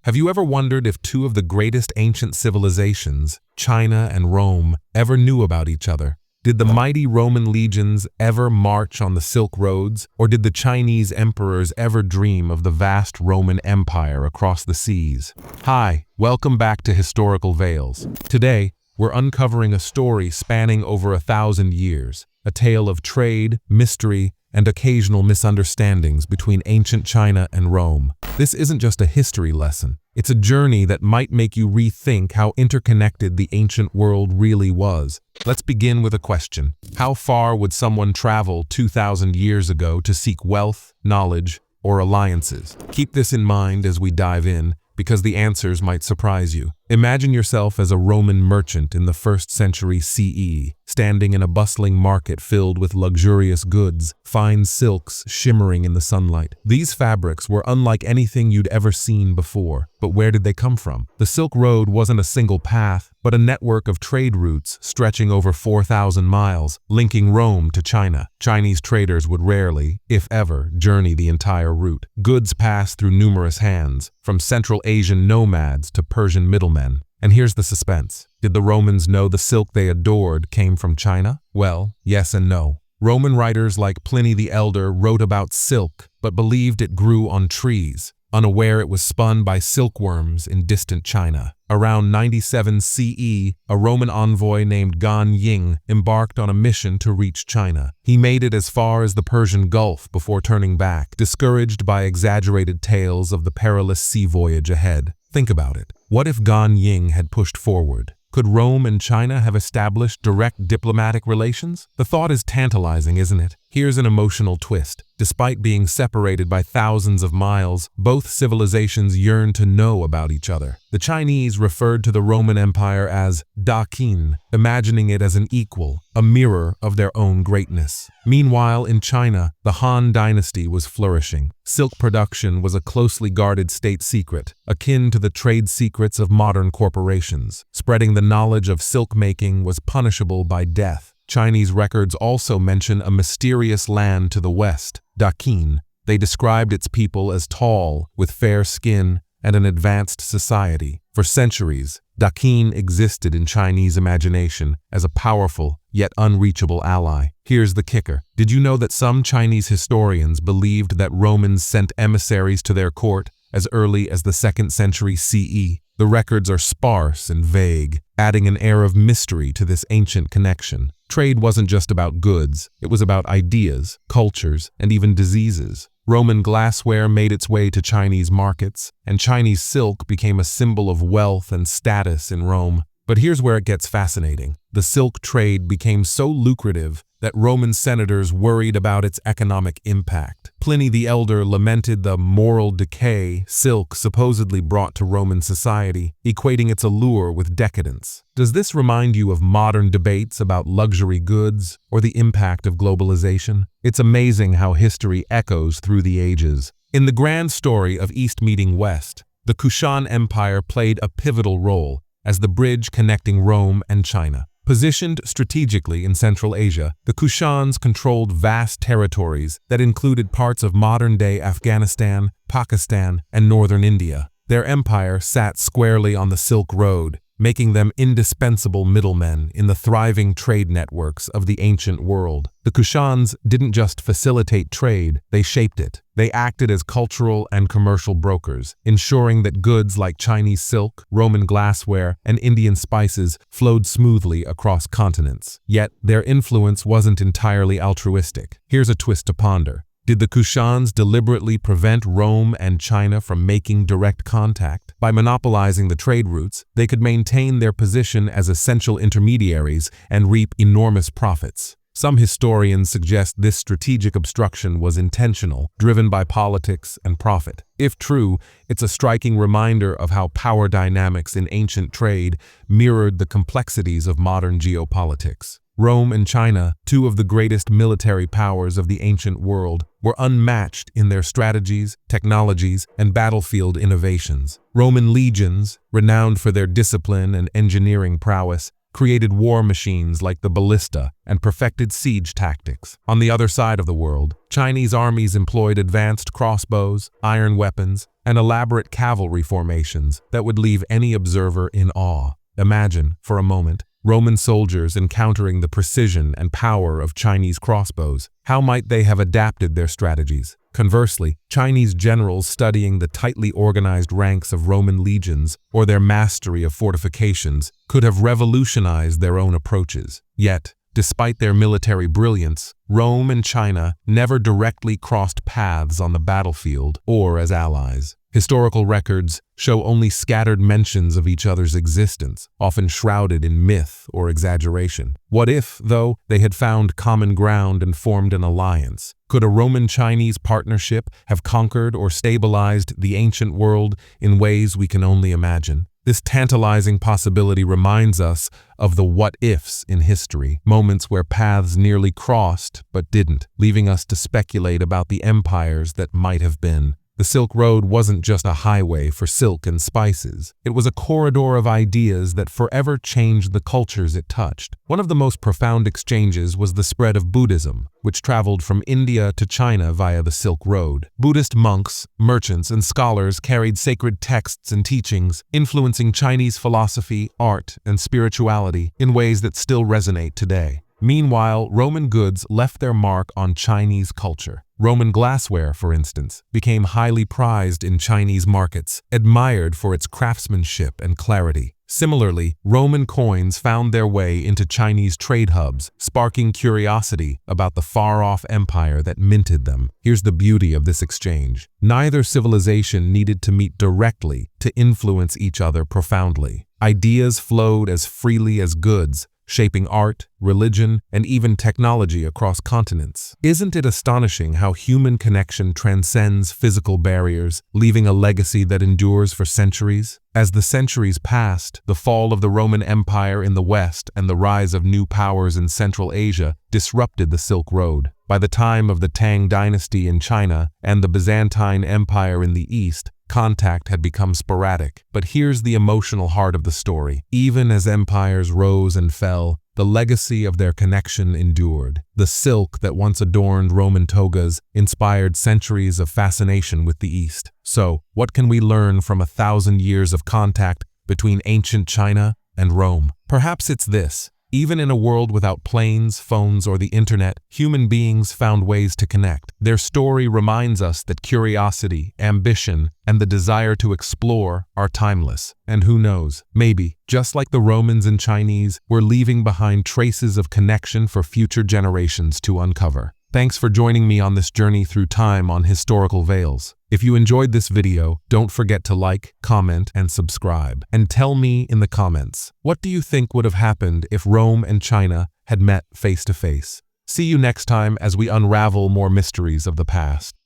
Have you ever wondered if two of the greatest ancient civilizations, China and Rome, ever knew about each other? Did the mighty Roman legions ever march on the Silk Roads, or did the Chinese emperors ever dream of the vast Roman Empire across the seas? Hi, welcome back to Historical Veils. Today, we're uncovering a story spanning over 1,000 years, a tale of trade, mystery, and occasional misunderstandings between ancient China and Rome. This isn't just a history lesson. It's a journey that might make you rethink how interconnected the ancient world really was. Let's begin with a question. How far would someone travel 2,000 years ago to seek wealth, knowledge, or alliances? Keep this in mind as we dive in, because the answers might surprise you. Imagine yourself as a Roman merchant in the 1st century CE, standing in a bustling market filled with luxurious goods, fine silks shimmering in the sunlight. These fabrics were unlike anything you'd ever seen before. But where did they come from? The Silk Road wasn't a single path, but a network of trade routes stretching over 4,000 miles, linking Rome to China. Chinese traders would rarely, if ever, journey the entire route. Goods passed through numerous hands, from Central Asian nomads to Persian middlemen. And here's the suspense. Did the Romans know the silk they adored came from China? Well, yes and no. Roman writers like Pliny the Elder wrote about silk, but believed it grew on trees, unaware it was spun by silkworms in distant China. Around 97 CE, a Roman envoy named Gan Ying embarked on a mission to reach China. He made it as far as the Persian Gulf before turning back, discouraged by exaggerated tales of the perilous sea voyage ahead. Think about it. What if Gan Ying had pushed forward? Could Rome and China have established direct diplomatic relations? The thought is tantalizing, isn't it? Here's an emotional twist. Despite being separated by thousands of miles, both civilizations yearned to know about each other. The Chinese referred to the Roman Empire as Daqin, imagining it as an equal, a mirror of their own greatness. Meanwhile, in China, the Han dynasty was flourishing. Silk production was a closely guarded state secret, akin to the trade secrets of modern corporations. Spreading the knowledge of silk making was punishable by death. Chinese records also mention a mysterious land to the west, Daqin. They described its people as tall, with fair skin, and an advanced society. For centuries, Daqin existed in Chinese imagination as a powerful, yet unreachable ally. Here's the kicker. Did you know that some Chinese historians believed that Romans sent emissaries to their court as early as the 2nd century CE? The records are sparse and vague, adding an air of mystery to this ancient connection. Trade wasn't just about goods, it was about ideas, cultures, and even diseases. Roman glassware made its way to Chinese markets, and Chinese silk became a symbol of wealth and status in Rome. But here's where it gets fascinating. The silk trade became so lucrative that Roman senators worried about its economic impact. Pliny the Elder lamented the moral decay silk supposedly brought to Roman society, equating its allure with decadence. Does this remind you of modern debates about luxury goods or the impact of globalization? It's amazing how history echoes through the ages. In the grand story of East meeting West, the Kushan Empire played a pivotal role as the bridge connecting Rome and China. Positioned strategically in Central Asia, the Kushans controlled vast territories that included parts of modern-day Afghanistan, Pakistan, and northern India. Their empire sat squarely on the Silk Road, making them indispensable middlemen in the thriving trade networks of the ancient world. The Kushans didn't just facilitate trade, they shaped it. They acted as cultural and commercial brokers, ensuring that goods like Chinese silk, Roman glassware, and Indian spices flowed smoothly across continents. Yet, their influence wasn't entirely altruistic. Here's a twist to ponder. Did the Kushans deliberately prevent Rome and China from making direct contact? By monopolizing the trade routes, they could maintain their position as essential intermediaries and reap enormous profits. Some historians suggest this strategic obstruction was intentional, driven by politics and profit. If true, it's a striking reminder of how power dynamics in ancient trade mirrored the complexities of modern geopolitics. Rome and China, two of the greatest military powers of the ancient world, were unmatched in their strategies, technologies, and battlefield innovations. Roman legions, renowned for their discipline and engineering prowess, created war machines like the ballista and perfected siege tactics. On the other side of the world, Chinese armies employed advanced crossbows, iron weapons, and elaborate cavalry formations that would leave any observer in awe. Imagine, for a moment, Roman soldiers encountering the precision and power of Chinese crossbows. How might they have adapted their strategies? Conversely, Chinese generals studying the tightly organized ranks of Roman legions or their mastery of fortifications could have revolutionized their own approaches. Yet, despite their military brilliance, Rome and China never directly crossed paths on the battlefield or as allies. Historical records show only scattered mentions of each other's existence, often shrouded in myth or exaggeration. What if, though, they had found common ground and formed an alliance? Could a Roman-Chinese partnership have conquered or stabilized the ancient world in ways we can only imagine? This tantalizing possibility reminds us of the what-ifs in history, moments where paths nearly crossed but didn't, leaving us to speculate about the empires that might have been. The Silk Road wasn't just a highway for silk and spices. It was a corridor of ideas that forever changed the cultures it touched. One of the most profound exchanges was the spread of Buddhism, which traveled from India to China via the Silk Road. Buddhist monks, merchants, and scholars carried sacred texts and teachings, influencing Chinese philosophy, art, and spirituality in ways that still resonate today. Meanwhile, Roman goods left their mark on Chinese culture. Roman glassware, for instance, became highly prized in Chinese markets, admired for its craftsmanship and clarity. Similarly, Roman coins found their way into Chinese trade hubs, sparking curiosity about the far-off empire that minted them. Here's the beauty of this exchange. Neither civilization needed to meet directly to influence each other profoundly. Ideas flowed as freely as goods, shaping art, religion, and even technology across continents. Isn't it astonishing how human connection transcends physical barriers, leaving a legacy that endures for centuries? As the centuries passed, the fall of the Roman Empire in the West and the rise of new powers in Central Asia disrupted the Silk Road. By the time of the Tang dynasty in China and the Byzantine Empire in the East, contact had become sporadic. But here's the emotional heart of the story. Even as empires rose and fell, the legacy of their connection endured. The silk that once adorned Roman togas inspired centuries of fascination with the East. So, what can we learn from 1,000 years of contact between ancient China and Rome? Perhaps it's this. Even in a world without planes, phones, or the internet, human beings found ways to connect. Their story reminds us that curiosity, ambition, and the desire to explore are timeless. And who knows, maybe, just like the Romans and Chinese, we're leaving behind traces of connection for future generations to uncover. Thanks for joining me on this journey through time on Historical Veils. If you enjoyed this video, don't forget to like, comment, and subscribe. And tell me in the comments, what do you think would have happened if Rome and China had met face to face? See you next time as we unravel more mysteries of the past.